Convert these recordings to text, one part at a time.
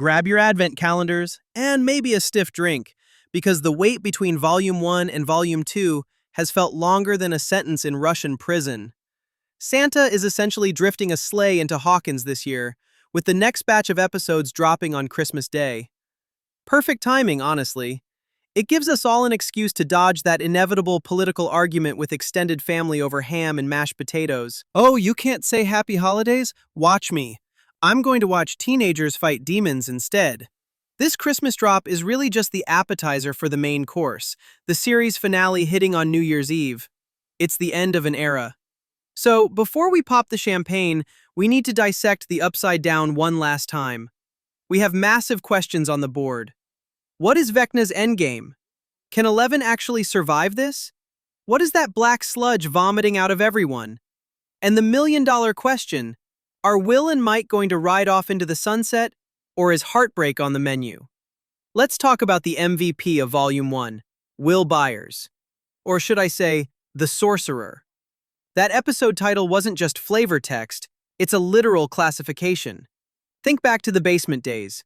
Grab your advent calendars and maybe a stiff drink, because the wait between Volume 1 and Volume 2 has felt longer than a sentence in Russian prison. Santa is essentially drifting a sleigh into Hawkins this year, with the next batch of episodes dropping on Christmas Day. Perfect timing, honestly. It gives us all an excuse to dodge that inevitable political argument with extended family over ham and mashed potatoes. Oh, you can't say happy holidays? Watch me. I'm going to watch teenagers fight demons instead. This Christmas drop is really just the appetizer for the main course, the series finale hitting on New Year's Eve. It's the end of an era. So, before we pop the champagne, we need to dissect the Upside Down one last time. We have massive questions on the board. What is Vecna's endgame? Can 11 actually survive this? What is that black sludge vomiting out of everyone? And the million-dollar question, are Will and Mike going to ride off into the sunset, or is heartbreak on the menu? Let's talk about the MVP of Volume 1, Will Byers. Or should I say, the Sorcerer. That episode title wasn't just flavor text, it's a literal classification. Think back to the basement days.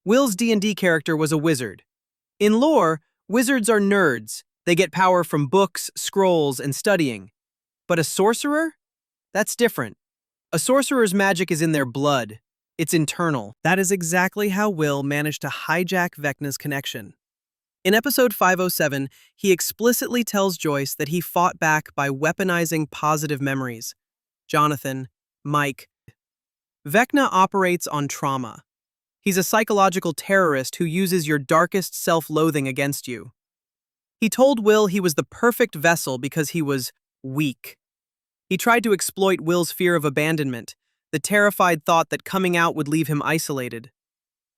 Will's D&D character was a wizard. In lore, wizards are nerds. They get power from books, scrolls, and studying. But a sorcerer? That's different. A sorcerer's magic is in their blood. It's internal. That is exactly how Will managed to hijack Vecna's connection. In episode 507, he explicitly tells Joyce that he fought back by weaponizing positive memories. Jonathan, Mike. Vecna operates on trauma. He's a psychological terrorist who uses your darkest self-loathing against you. He told Will he was the perfect vessel because he was weak. He tried to exploit Will's fear of abandonment, the terrified thought that coming out would leave him isolated.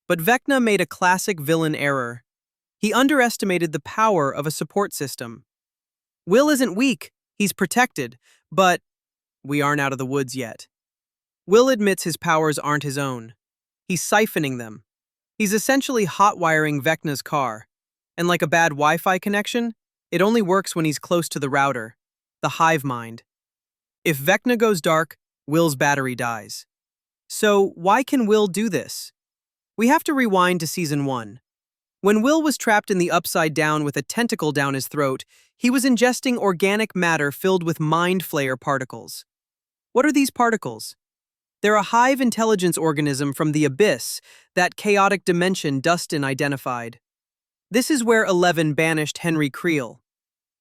But Vecna made a classic villain error. He underestimated the power of a support system. Will isn't weak, he's protected, but we aren't out of the woods yet. Will admits his powers aren't his own. He's siphoning them. He's essentially hot-wiring Vecna's car. And like a bad Wi-Fi connection, it only works when he's close to the router, the hive mind. If Vecna goes dark, Will's battery dies. So why can Will do this? We have to rewind to Season 1. When Will was trapped in the Upside Down with a tentacle down his throat, he was ingesting organic matter filled with mind flayer particles. What are these particles? They're a hive intelligence organism from the abyss, that chaotic dimension Dustin identified. This is where 11 banished Henry Creel.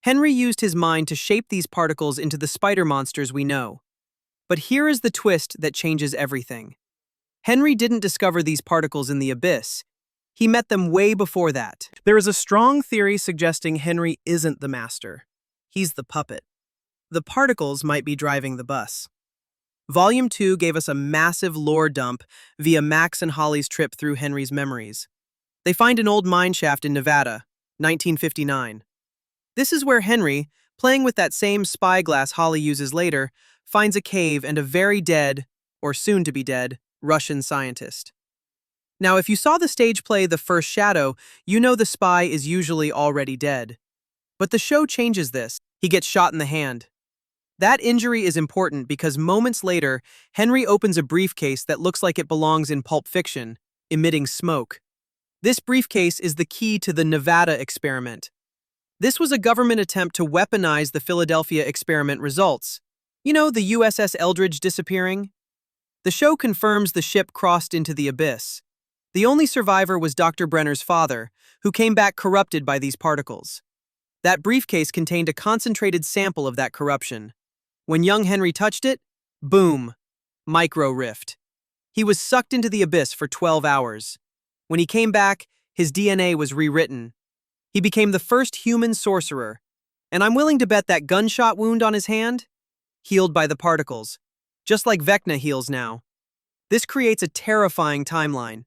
Henry used his mind to shape these particles into the spider monsters we know. But here is the twist that changes everything. Henry didn't discover these particles in the abyss. He met them way before that. There is a strong theory suggesting Henry isn't the master. He's the puppet. The particles might be driving the bus. Volume 2 gave us a massive lore dump via Max and Holly's trip through Henry's memories. They find an old mine shaft in Nevada, 1959. This is where Henry, playing with that same spyglass Holly uses later, finds a cave and a very dead, or soon-to-be-dead, Russian scientist. Now, if you saw the stage play The First Shadow, you know the spy is usually already dead. But the show changes this. He gets shot in the hand. That injury is important because moments later, Henry opens a briefcase that looks like it belongs in Pulp Fiction, emitting smoke. This briefcase is the key to the Nevada experiment. This was a government attempt to weaponize the Philadelphia experiment results. You know, the USS Eldridge disappearing? The show confirms the ship crossed into the abyss. The only survivor was Dr. Brenner's father, who came back corrupted by these particles. That briefcase contained a concentrated sample of that corruption. When young Henry touched it, boom, micro-rift. He was sucked into the abyss for 12 hours. When he came back, his DNA was rewritten. He became the first human sorcerer, and I'm willing to bet that gunshot wound on his hand? Healed by the particles, just like Vecna heals now. This creates a terrifying timeline.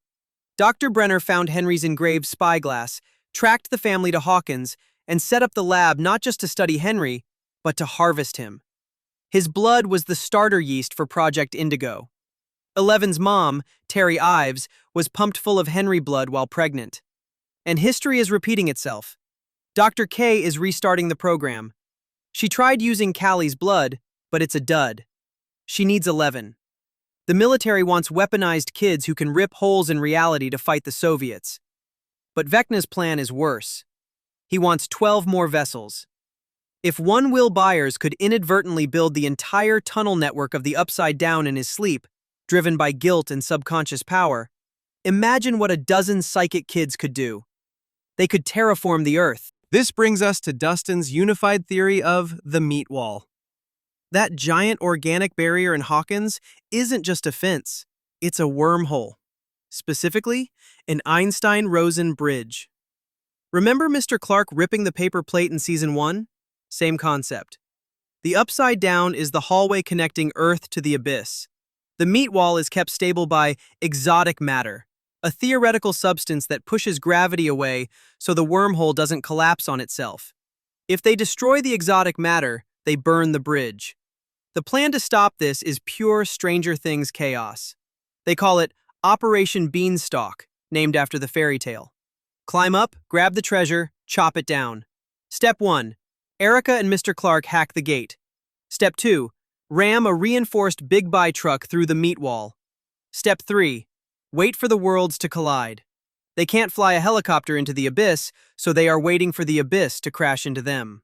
Dr. Brenner found Henry's engraved spyglass, tracked the family to Hawkins, and set up the lab not just to study Henry, but to harvest him. His blood was the starter yeast for Project Indigo. 11's mom, Terry Ives, was pumped full of Henry blood while pregnant. And history is repeating itself. Dr. K is restarting the program. She tried using Callie's blood, but it's a dud. She needs 11. The military wants weaponized kids who can rip holes in reality to fight the Soviets. But Vecna's plan is worse. He wants 12 more vessels. If one Will Byers could inadvertently build the entire tunnel network of the Upside Down in his sleep, driven by guilt and subconscious power, imagine what a dozen psychic kids could do. They could terraform the Earth. This brings us to Dustin's unified theory of the meat wall. That giant organic barrier in Hawkins isn't just a fence, it's a wormhole. Specifically, an Einstein-Rosen bridge. Remember Mr. Clark ripping the paper plate in Season 1? Same concept. The Upside Down is the hallway connecting Earth to the abyss. The meat wall is kept stable by exotic matter, a theoretical substance that pushes gravity away so the wormhole doesn't collapse on itself. If they destroy the exotic matter, they burn the bridge. The plan to stop this is pure Stranger Things chaos. They call it Operation Beanstalk, named after the fairy tale. Climb up, grab the treasure, chop it down. Step 1. Erica and Mr. Clark hack the gate. Step 2. Ram a reinforced Big Buy truck through the meat wall. Step 3. Wait for the worlds to collide. They can't fly a helicopter into the abyss, so they are waiting for the abyss to crash into them.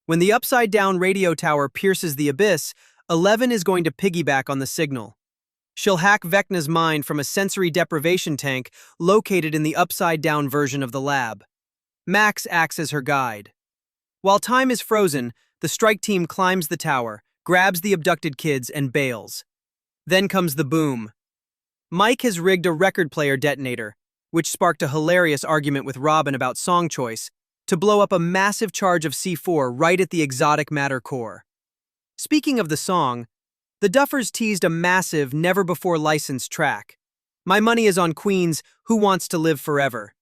When the upside-down radio tower pierces the abyss, 11 is going to piggyback on the signal. She'll hack Vecna's mind from a sensory deprivation tank located in the upside-down version of the lab. Max acts as her guide. While time is frozen, the strike team climbs the tower, grabs the abducted kids, and bails. Then comes the boom. Mike has rigged a record player detonator, which sparked a hilarious argument with Robin about song choice, to blow up a massive charge of C4 right at the exotic matter core. Speaking of the song, the Duffers teased a massive, never-before-licensed track. My money is on Queen's Who Wants to Live Forever.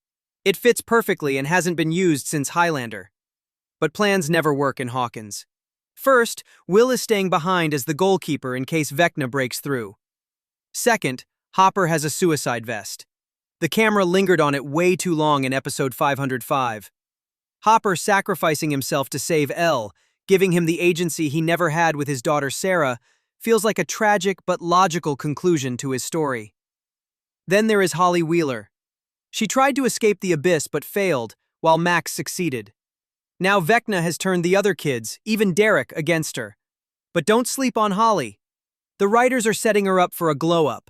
It fits perfectly and hasn't been used since Highlander. But plans never work in Hawkins. First, Will is staying behind as the goalkeeper in case Vecna breaks through. Second, Hopper has a suicide vest. The camera lingered on it way too long in episode 505. Hopper sacrificing himself to save Elle, giving him the agency he never had with his daughter Sarah, feels like a tragic but logical conclusion to his story. Then there is Holly Wheeler. She tried to escape the abyss but failed, while Max succeeded. Now Vecna has turned the other kids, even Derek, against her. But don't sleep on Holly. The writers are setting her up for a glow-up.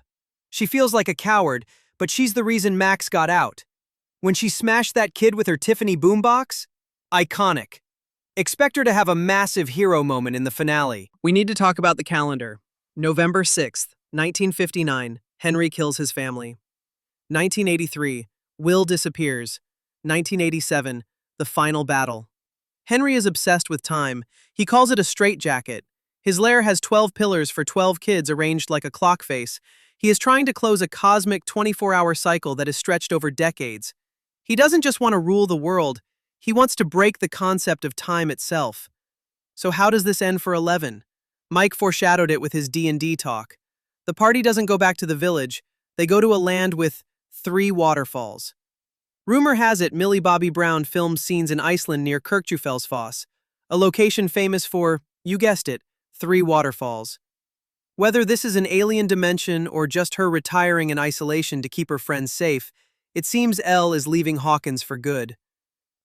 She feels like a coward, but she's the reason Max got out. When she smashed that kid with her Tiffany boombox? Iconic. Expect her to have a massive hero moment in the finale. We need to talk about the calendar. November 6th, 1959, Henry kills his family. 1983, Will disappears. 1987, the final battle. Henry is obsessed with time. He calls it a straitjacket. His lair has 12 pillars for 12 kids arranged like a clock face. He is trying to close a cosmic 24-hour cycle that is stretched over decades. He doesn't just want to rule the world, he wants to break the concept of time itself. So how does this end for 11? Mike foreshadowed it with his D&D talk. The party doesn't go back to the village, they go to a land with 3 waterfalls. Rumor has it Millie Bobby Brown filmed scenes in Iceland near Kirkjufellsfoss, a location famous for, you guessed it, 3 waterfalls. Whether this is an alien dimension or just her retiring in isolation to keep her friends safe, it seems Elle is leaving Hawkins for good.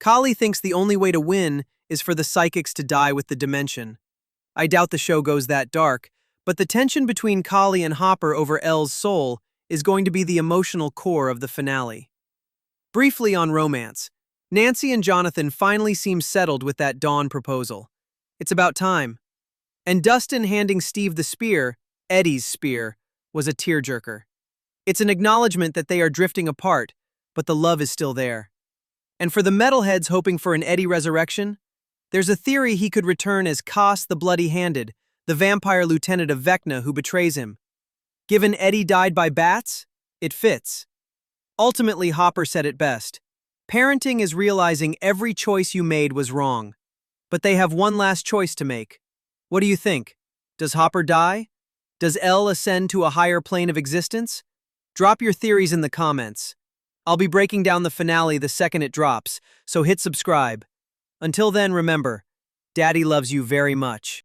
Kali thinks the only way to win is for the psychics to die with the dimension. I doubt the show goes that dark, but the tension between Kali and Hopper over Elle's soul is going to be the emotional core of the finale. Briefly on romance, Nancy and Jonathan finally seem settled with that Dawn proposal. It's about time. And Dustin handing Steve the spear, Eddie's spear, was a tearjerker. It's an acknowledgement that they are drifting apart, but the love is still there. And for the metalheads hoping for an Eddie resurrection, there's a theory he could return as Koss the Bloody-Handed, the vampire lieutenant of Vecna who betrays him. Given Eddie died by bats, it fits. Ultimately, Hopper said it best. Parenting is realizing every choice you made was wrong. But they have one last choice to make. What do you think? Does Hopper die? Does Elle ascend to a higher plane of existence? Drop your theories in the comments. I'll be breaking down the finale the second it drops, so hit subscribe. Until then, remember, Daddy loves you very much.